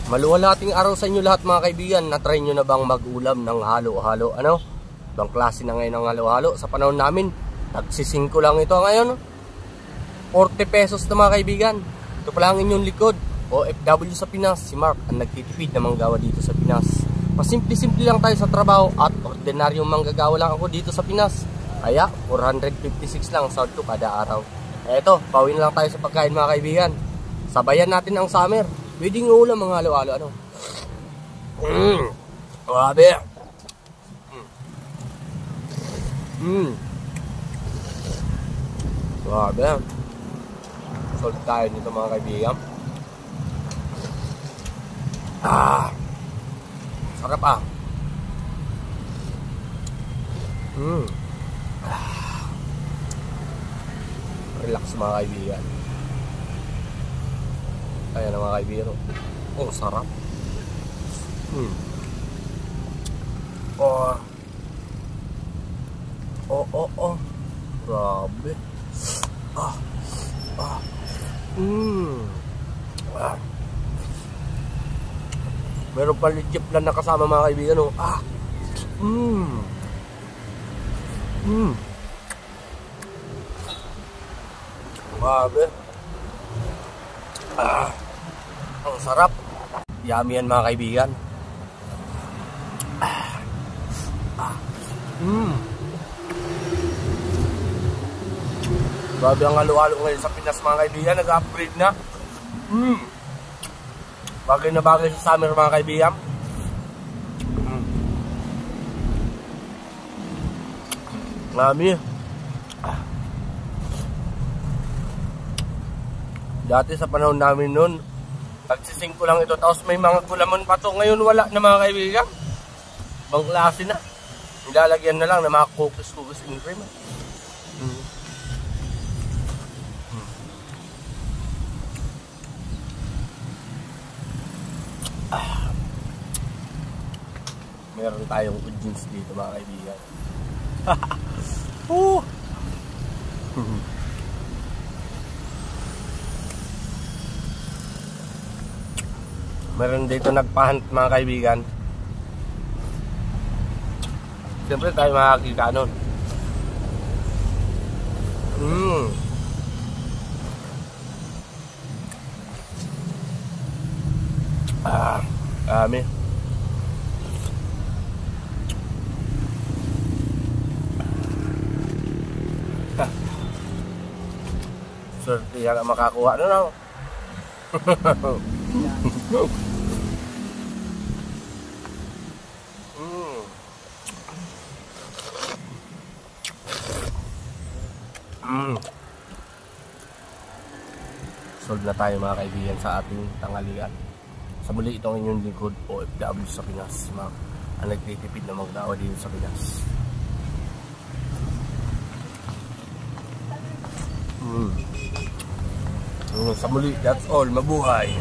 Maluwalating araw sa inyo lahat mga kaibigan. Na-try nyo na bang mag-ulam ng halo-halo? Ano? Ibang klase na ngayon ng halo-halo. Sa panahon namin, nagsisingko lang ito ngayon. 40 pesos na mga kaibigan. Ito pala ang inyong likod. OFW sa Pinas, si Mark ang nagtitipid na manggagawa dito sa Pinas. Pasimple-simple lang tayo sa trabaho at ordinaryong manggagawa lang ako dito sa Pinas. Kaya 456 lang sa to kada araw. Eto, pawin lang tayo sa pagkain mga kaibigan. Sabayan natin ang summer. Pwedeng ulam mga halo-halo, ano? Grabe. Grabe. Solve tayo nito mga kaibigan. Sarap ah. Relax mga kaibigan. Ayan na mga kaibigan. Oh, sarap. Grabe. Meron pa legit plan na kasama mga kaibigan. Grabe. Ang sarap. Yummy yan mga kaibigan. Grabe ang halo-halo ngayon sa Pinas mga kaibigan. Nag-upgrade na. Bagay na bagay sa summer mga kaibigan. Mami. Dati sa panahon namin noon, nagsisingko lang ito. Tapos may mga gulaman pa to. Ngayon wala na mga kaibigan. Ibang klase na. Nilalagyan na lang ng mga cookies and cream. Meron tayong audience dito mga kaibigan. Meron dito nagpahunt mga kaibigan. Siyempre tayo makakita nun. Dami. Swerte yan ang makakuha na lang. Solve na tayo mga kaibigan sa ating tanghalian. Sa muli itong inyong lingkod OFW sa Pinas, ang nagtitipid na magdawa dito sa Pinas. Sa muli, that's all. Mabuhay!